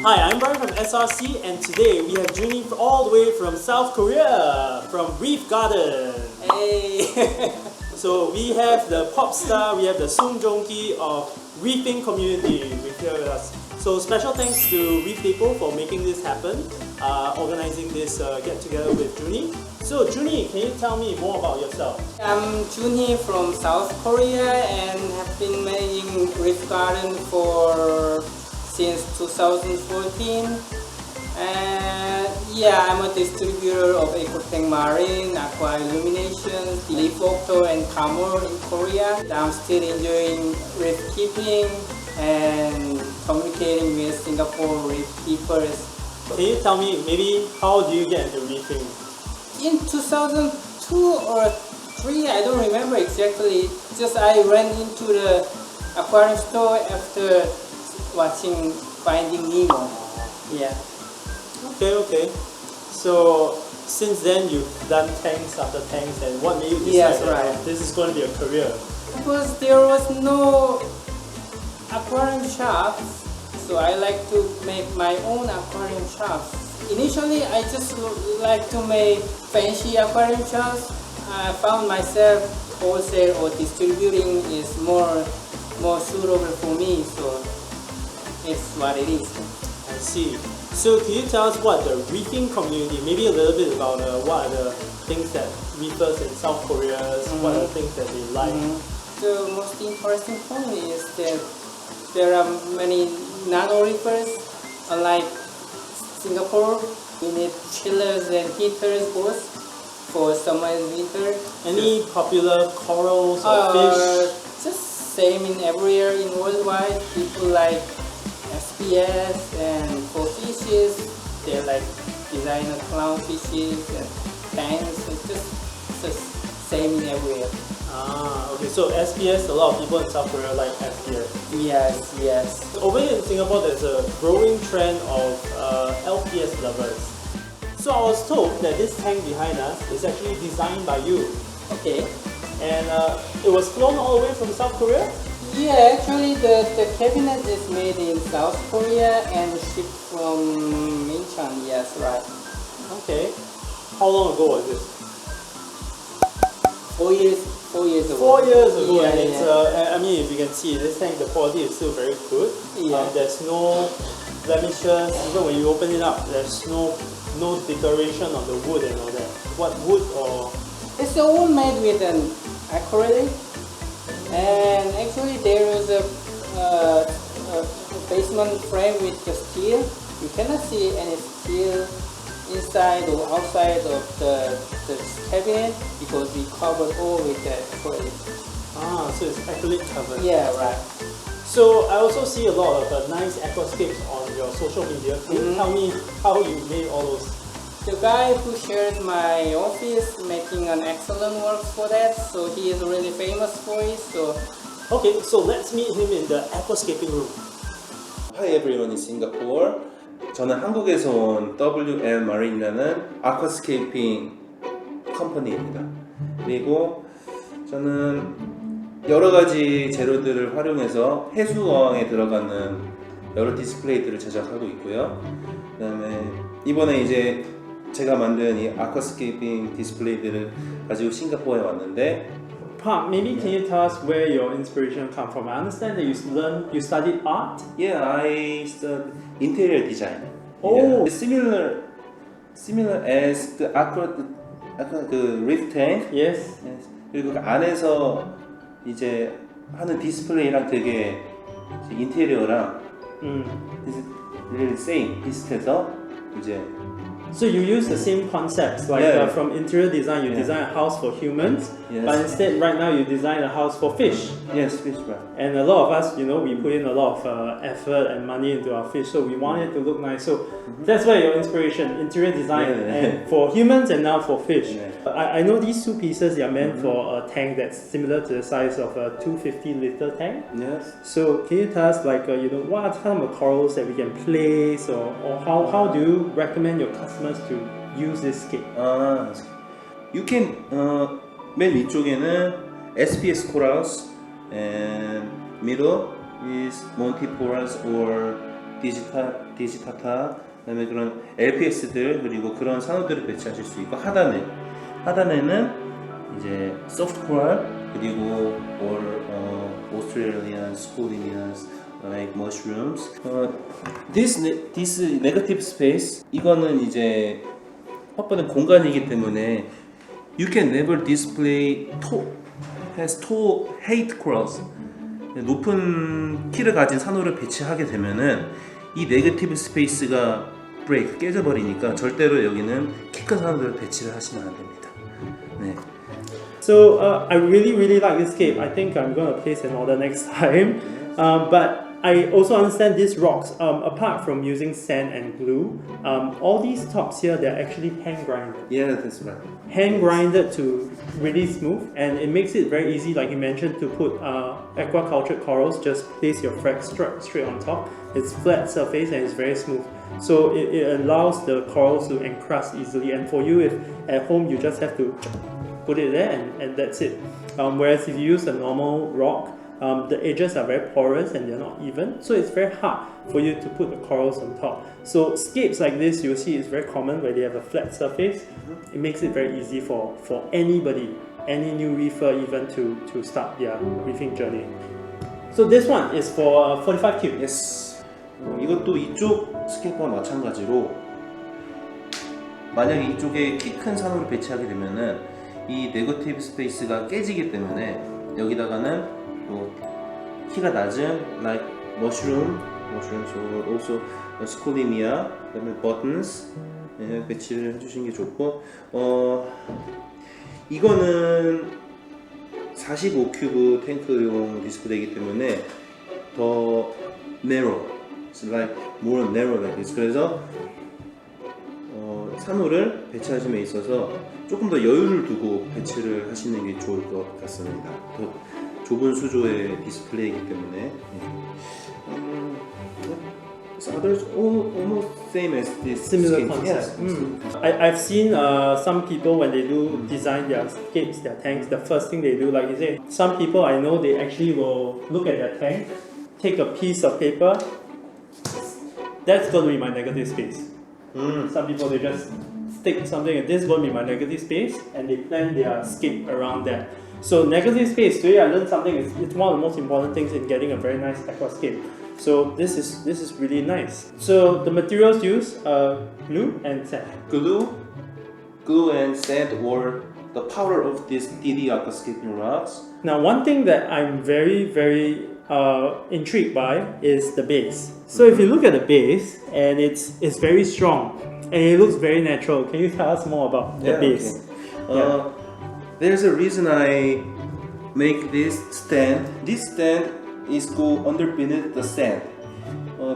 Hi, I'm Brian from SRC, and today we have Jun Hee all the way from South Korea, from Reef Garden. Hey! So we have the pop star, we have the Jun Hee of Reefing community with here with us. So special thanks to Reef Depot for making this happen, organizing this get together with Jun Hee. So Jun Hee, can you tell me more about yourself? I'm Chun Hee from South Korea and have been managing Reef Garden since 2014. And yeah, I'm a distributor of Aquatech Marine, Aqua Illuminations, Leaf Octo and Camel in Korea. I'm still enjoying reef keeping and communicating with Singapore reef keepers. Can you tell me maybe how do you get into reefing? In 2002 or 3, I don't remember exactly. Just I ran into the aquarium store after watching Finding Nemo. Yeah. Okay. So since then you've done tanks after tanks, and what made you decide that this is going to be a career? Because there was no aquarium shops, so I like to make my own aquarium shops. Initially, I just like to make fancy aquarium shops. I found myself wholesale or distributing is more suitable for me, so it's what it is. I see. So can you tell us what the reefing community, maybe a little bit about what are the things that reefers in South Korea, what are the things that they like? The most interesting point is that there are many nano-reefers. Unlike Singapore, we need chillers and heaters both for summer and winter. Any popular corals or fish? Just same in everywhere in worldwide. People like SPS, and for fishes, they're like designer clownfishes and tanks. It's just same in everywhere. Okay. So SPS, a lot of people in South Korea like SPS. Yes. Over here in Singapore, there's a growing trend of LPS lovers. So I was told that this tank behind us is actually designed by you. Okay. And it was flown all the way from South Korea? Yeah, actually the cabinet is made in South Korea and shipped from Incheon. Yes, right. Okay. How long ago was this? 4 years ago. 4 years ago, Yeah, and it's I mean, if you can see, this tank, the quality is still very good. Yeah. There's no blemishes. Even when you open it up, there's no decoration on the wood and all that. What wood or? It's all made with an acrylic, and actually there is a basement frame with the steel. You cannot see any steel inside or outside of the cabinet because we covered all with the acrylic. So it's acrylic covered. Yeah, right. So I also see a lot of nice aquascapes on your social media. Can you tell me how you made all those? The guy who shared my office making an excellent work for that, so he is really famous for it. Okay, so let's meet him in the aquascaping room. Hi everyone in Singapore. 저는 한국에서 온 WL Marine이라는 아쿠아스케이핑 컴퍼니입니다. 그리고 저는 여러 가지 재료들을 활용해서 해수어항에 들어가는 여러 디스플레이들을 제작하고 있고요. 그다음에 이번에 이제 제가 만든 이 아쿠아스케이핑 디스플레이들을 가지고 싱가포르에 왔는데. Park, maybe can you tell us where your inspiration come from? I understand that you studied art? Yeah, I studied interior design. Oh, yeah. Similar as the the reef tank. Yes. 그리고 그 안에서 이제 하는 디스플레이랑 되게 인테리어랑 really same 비슷해서 이제. So you use the same concepts, like from interior design, you design a house for humans, but instead right now you design a house for fish. Yes, fish, right. And a lot of us, we put in a lot of effort and money into our fish, so we want it to look nice. So that's where your inspiration, interior design, and for humans and now for fish. I know these two pieces, they are meant for a tank that's similar to the size of a 250-liter tank. Yes. So can you tell us, like, what are some of the corals that we can place, or how do you recommend your customers to use this scape? You can 맨 위쪽에는 SPS corals and middle is multiporous or digital 디지타타, 그다음에 그런 LPS들 그리고 그런 산호들을 배치하실 수 있고 하단에는 이제 soft coral 그리고 Australian scholinias like mushrooms. This negative space 이거는 이제 확보된 공간이기 때문에 you can never display tall height corals. 높은 키를 가진 산호를 배치하게 되면은 이 네거티브 스페이스가 break 깨져버리니까 절대로 여기는 키 큰 산호들을 배치를 하시면 안 됩니다. 네. So I really like this scape. I think I'm gonna place an order next time. But I also understand these rocks, apart from using sand and glue, all these tops here, they're actually hand grinded. Yeah, that's right. Hand grinded to really smooth, and it makes it very easy, like you mentioned, to put aquacultured corals. Just place your frac straight on top. It's flat surface and it's very smooth. So it allows the corals to encrust easily. And for you, if at home you just have to put it there and that's it. Whereas if you use a normal rock, the edges are very porous and they're not even, so it's very hard for you to put the corals on top. So scapes like this, you'll see, is very common where they have a flat surface. It makes it very easy for anybody, any new reefer even to start their reefing journey. So this one is for 45 cube. Yes. 이것도 이쪽 스케이프와 마찬가지로 만약에 이쪽에 키 큰 산호를 배치하게 되면은 이 네거티브 스페이스가 깨지기 때문에 여기다가는 뭐 키가 낮은 like mushrooms or also scolinia, 그다음에 buttons 배치를 해주시는 게 좋고 이거는 45큐브 탱크용 디스플레이이기 때문에 더 narrow, it's like more narrow like this. 그래서 산호를 배치하심에 있어서 조금 더 여유를 두고 배치를 하시는 게 좋을 것 같습니다. 더 좁은 수조의 디스플레이이기 때문에. So others almost same as this. Similar scape. concept. Yes. I've seen some people when they do design their scapes, their tanks, the first thing they do, like you say, some people I know, they actually will look at their tank, take a piece of paper, that's going to be my negative space. Some people, they just stick something and this is going to be my negative space, and they plan their scape around that. So negative space, today I learned something, it's one of the most important things in getting a very nice aquascape. So this is really nice. So the materials used are glue and sand. Glue and sand, or the powder of these DD aquascaping rocks. Now one thing that I'm very intrigued by is the base. So if you look at the base, and it's very strong and it looks very natural. Can you tell us more about the base? Okay. There's a reason I make this stand. This stand is go under beneath the sand.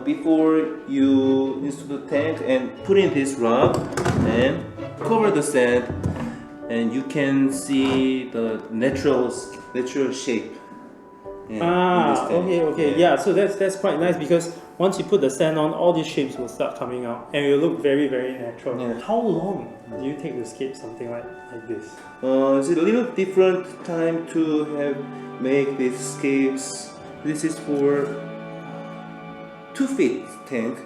Before you install the tank and put in this rock and cover the sand, and you can see the natural shape. Yeah. So that's quite nice, because once you put the sand on, all these shapes will start coming out and it will look very natural. Yeah. How long do you take to scape something like this? It's a little different time to make these scapes. This is for 2 feet tank.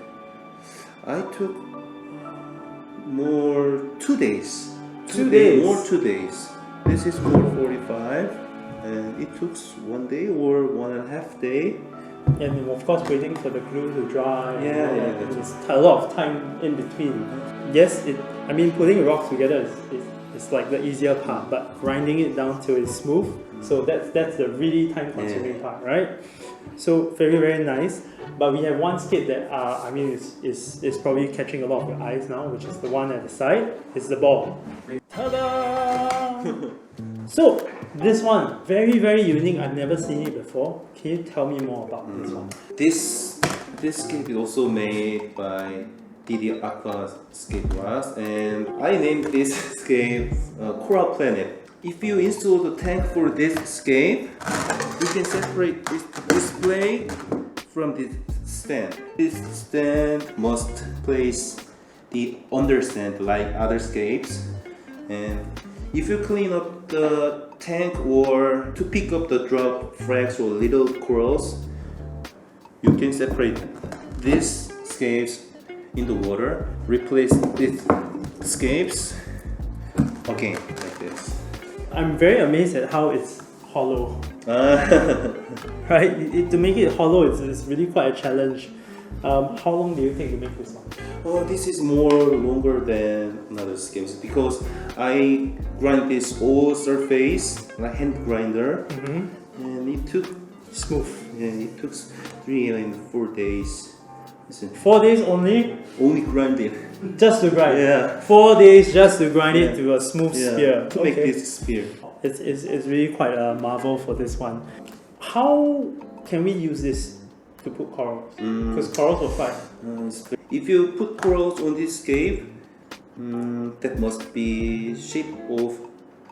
I took more 2 days. 2 days. More 2 days. This is for 45, and it took 1 day or 1.5 day. And of course, waiting for the glue to dry. That's It's a lot of time in between. Yes, putting rocks together is like the easier part, but grinding it down till it's smooth. So that's the really time-consuming part, right? So very nice. But we have one scape that is probably catching a lot of your eyes now, which is the one at the side. It's the ball. Ta-da! So this one, very unique. I've never seen it before. Can you tell me more about this one? This scape is also made by DD Aquascape Rocks, and I named this scape Coral Planet. If you install the tank for this scape, you can separate this display from this stand. This stand must place the understand like other scapes, and if you clean up the tank or to pick up the drop frags or little corals, you can separate this scapes in the water, replace these scapes again like this. I'm very amazed at how it's hollow. Right? To make it hollow, it's really quite a challenge. How long do you take to make this one? Oh, this is more longer than another scapes because I grind this whole surface like hand grinder, and it took Smooth. it took 3 and 4 days. 4 days only? Only grind it. Just to grind? Yeah. 4 days just to grind it to a smooth spear. To make this spear. It's really quite a marvel for this one. How can we use this to put corals? Because corals will fight. If you put corals on this scape, that must be shape of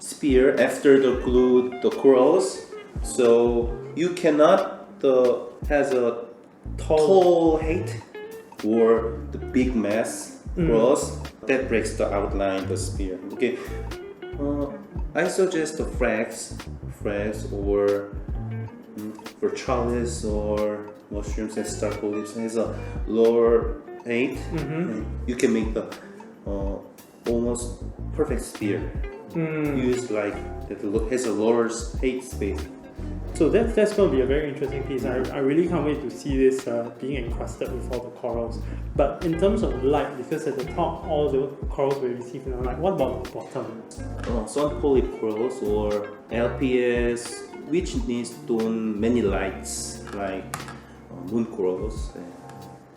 spear after the glue the corals. So you cannot has a tall height or the big mass corals that breaks the outline the spear. Okay, I suggest the frags or for chalice or mushrooms and star polyps has a lower height. You can make the almost perfect spear. Use like that has a lower height space. So that's going to be a very interesting piece. I really can't wait to see this being encrusted with all the corals. But in terms of light, because at the top all the corals will receive no light, what about the bottom? Some polyp corals or LPS which needs many lights like moon corals.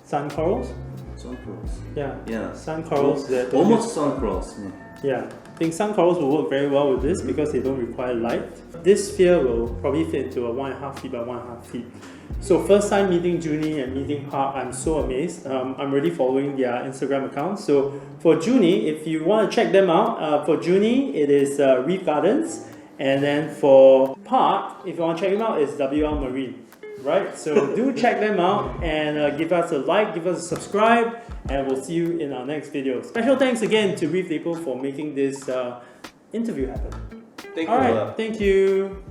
Sun corals? Sun corals. Yeah. Sun corals. Almost sun corals. Yeah. I think sun corals will work very well with this because they don't require light. This sphere will probably fit into a 1.5 feet by 1.5 feet. So first time meeting Jun Hee and meeting Park, I'm so amazed. I'm already following their Instagram account. So for Jun Hee, if you want to check them out, for Jun Hee it is Reef Gardens, and then for Park, if you want to check them out, it's WL Marine. Right? So do check them out and give us a like, give us a subscribe, and we'll see you in our next video. Special thanks again to Reef Depot for making this interview happen. Thank you. Alright, thank you.